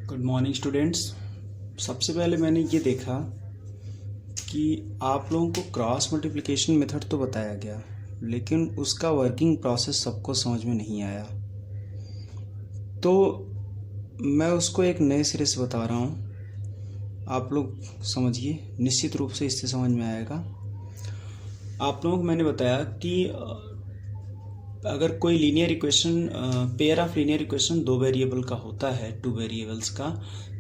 Good morning students. सबसे पहले मैंने ये देखा कि आप लोगों को क्रॉस मल्टीप्लिकेशन मेथड तो बताया गया, लेकिन उसका वर्किंग प्रोसेस सबको समझ में नहीं आया। तो मैं उसको एक नए सिरे से बता रहा हूँ, आप लोग समझिए, निश्चित रूप से इससे समझ में आएगा। आप लोगों को मैंने बताया कि अगर कोई linear equation, pair of linear equation दो वेरिएबल का होता है, टू वेरिएबल्स का,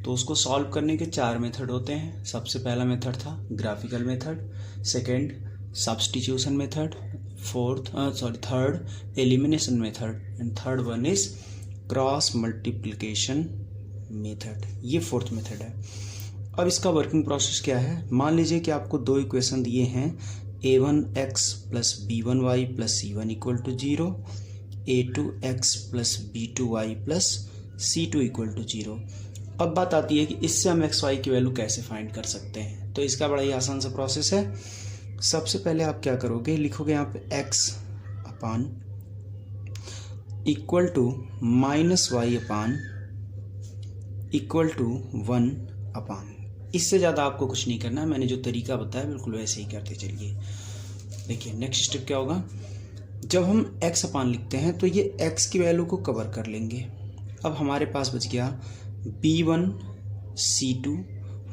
तो उसको सॉल्व करने के चार मेथड होते हैं। सबसे पहला मेथड था graphical method, second substitution method, third elimination method and third one is cross multiplication method. ये फोर्थ मेथड है। अब इसका वर्किंग प्रोसेस क्या है? मान लीजिए कि आपको दो इक्वेशन दिए हैं, a1x plus b1y plus c1 equal to 0, a2x plus b2y plus c2 equal to 0। अब बात आती है कि इससे हम एक्स वाई की वैल्यू कैसे फाइंड कर सकते हैं। तो इसका बड़ा ही आसान सा प्रोसेस है। सबसे पहले आप क्या करोगे, लिखोगे यहाँ पे x upon equal to minus Y upon equal to 1 upon. इससे ज़्यादा आपको कुछ नहीं करना है, मैंने जो तरीका बताया बिल्कुल वैसे ही करते चलिए। देखिए नेक्स्ट स्टेप क्या होगा, जब हम x अपान लिखते हैं तो ये x की वैल्यू को कवर कर लेंगे। अब हमारे पास बच गया b1 c2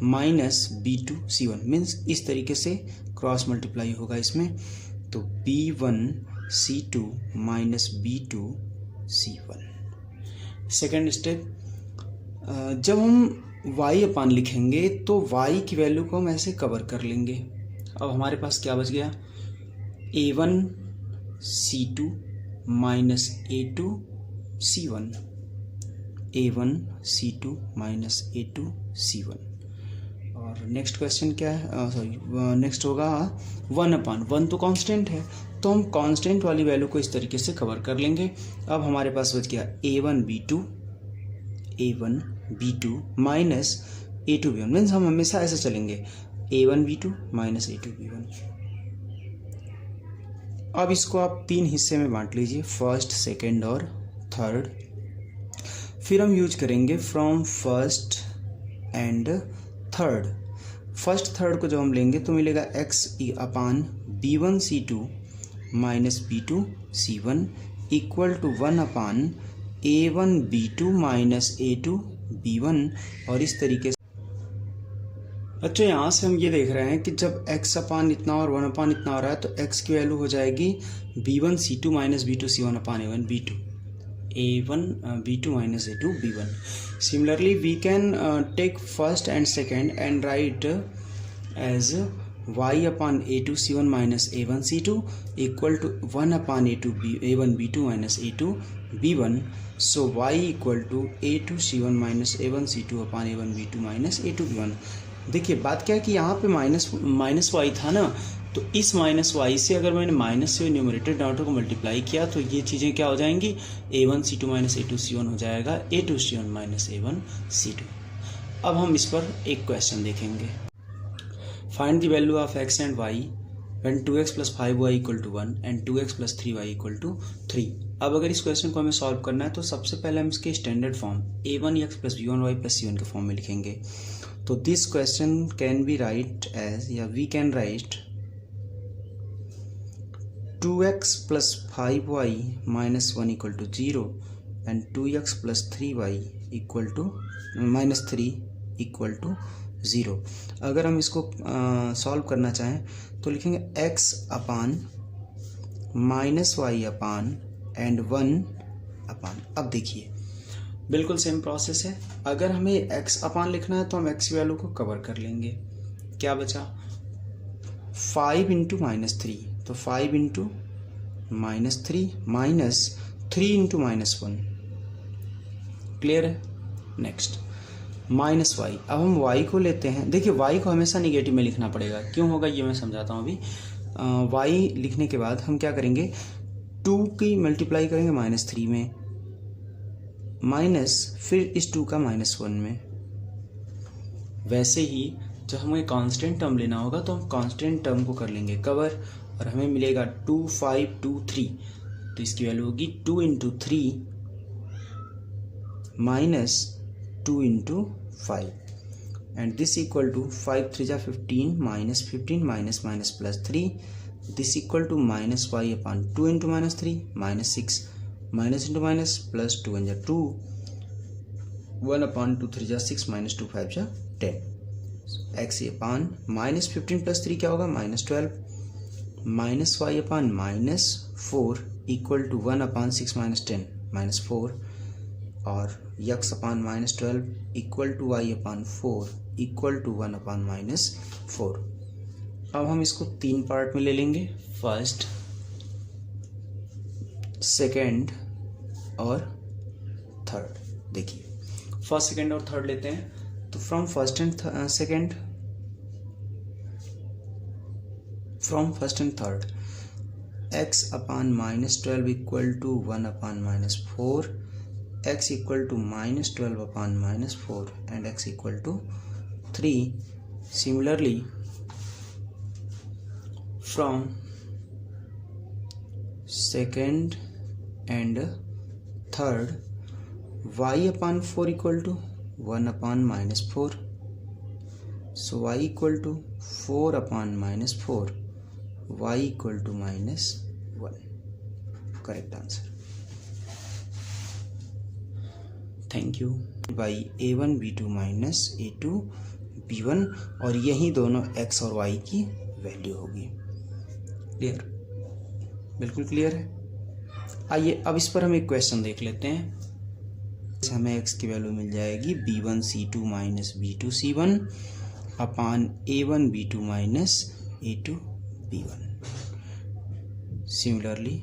minus b2 c1, means इस तरीके से क्रॉस मल्टीप्लाई होगा इसमें। तो b1 c2 minus b2 c1। Second step, जब हम y अपान लिखेंगे तो y की वैल्यू को हम ऐसे कवर कर लेंगे। अब हमारे पास क्या बच गया, a1 c2 minus a2 c1, a1 c2 minus a2 c1। और नेक्स्ट क्वेश्चन क्या है, नेक्स्ट होगा 1 अपान 1, तो कांस्टेंट है, तो हम कांस्टेंट वाली वैल्यू को इस तरीके से कवर कर लेंगे। अब हमारे पास बच गया a1 b2 minus a2 b1, means हम हमेशा ऐसे चलेंगे, a1 b2 minus a2 b1। अब इसको आप तीन हिस्से में बांट लीजिए, फर्स्ट, सेकंड और थर्ड। फिर हम यूज करेंगे from first and third. First third को जब हम लेंगे तो मिलेगा x upon b1 c2 minus b2 c1 equal to 1 upon a1 b2 minus a2 b1। और इस तरीके से अच्छा, यहाँ से हम ये देख रहे हैं कि जब x अपान इतना और 1 अपान इतना हो रहा है तो x की वैल्यू हो जाएगी b1 c2 minus b2 c1 upon a1 b2 minus a2 b1। Similarly we can take first and second and write as y upon a2 c1 minus a1 c2 equal to 1 upon a1 b2 minus a2 b1। So y equal to a2 c1 minus a1 c2 upon a1 b2 minus a2 b1। देखिए बात क्या है कि यहाँ पे minus Y था ना, तो इस माइनस वाई से अगर मैंने माइनस से न्यूमरेटर डिनोमिनेटर को मल्टीप्लाई किया तो ये चीज़ें क्या हो जाएंगी, a1 c2 minus a2 c1 हो जाएगा a2 c1 minus a1 c2। अब हम इस पर एक क्वेश्चन देखेंगे, find the value of x and y when 2x plus 5y equal to 1 and 2x plus 3y equal to 3। अब अगर इस क्वेश्चन को हमें सॉल्व करना है तो सबसे पहले हम इसके standard form a1x plus b1y plus c1 के फॉर्म में लिखेंगे। तो this question can be write as, या we can write 2x plus 5y minus 1 equal to 0 and 2x plus 3y equal to minus 3 equal to 0। अगर हम इसको solve करना चाहें तो लिखेंगे x upon minus Y upon and 1 upon. अब देखिए बिल्कुल सेम प्रोसेस है। अगर हमें x अपान लिखना है तो हम x की वैल्यू को कवर कर लेंगे। क्या बचा, 5 इंटू माइनस 3, तो 5 into minus 3 minus 3 into minus 1। Clear है? Next minus Y. अब हम y को लेते हैं। देखिए y को हमेशा निगेटिव में लिखना पड़ेगा, क्यों होगा ये मैं समझाता हूँ अभी। y लिखने के बाद हम क्या करेंगे, 2 की मल्टीप्लाई करेंगे माइनस 3 में, माइनस फिर इस 2 का माइनस 1 में। वैसे ही जब हमें कांस्टेंट टर्म लेना होगा तो हम कांस्टेंट टर्म को कर लेंगे कवर, और हमें मिलेगा 2 5 2 3, तो इसकी वैल्यू होगी 2 into 3 minus 2 into 5 and this equal to 5 3 जा 15 minus 15 minus plus 3 this equal to minus y upon 2 into minus 3 minus 6 minus into minus plus 2 and 2 1 upon 2 3 जा 6 minus 2 5 जा 10 x upon minus 15 plus 3 क्या होगा minus 12 minus y upon minus 4 equal to 1 upon 6 minus 10 minus 4 और x upon minus 12 equal to y upon 4 equal to 1 upon minus 4। अब हम इसको 3 part में ले लेंगे, फर्स्ट, सेकेंड और थर्ड। देखिए फर्स्ट सेकेंड और थर्ड लेते हैं तो from first and third x upon minus 12 equal to 1 upon minus 4, x equal to minus 12 upon minus 4 and x equal to 3. Similarly, from second and third, y upon 4 equal to 1 upon minus 4. So y equal to 4 upon minus 4, y equal to minus 1. Correct answer. Thank you. By a1 b2 minus a2 b1 और यही दोनों x और y की value होगी। Clear? बिल्कुल clear है। आइए अब इस पर हम एक क्वेश्चन देख लेते हैं। हमें x की वैल्यू मिल जाएगी b1 c2 minus b2 c1 upon a1 b2 minus a2 b1। Similarly,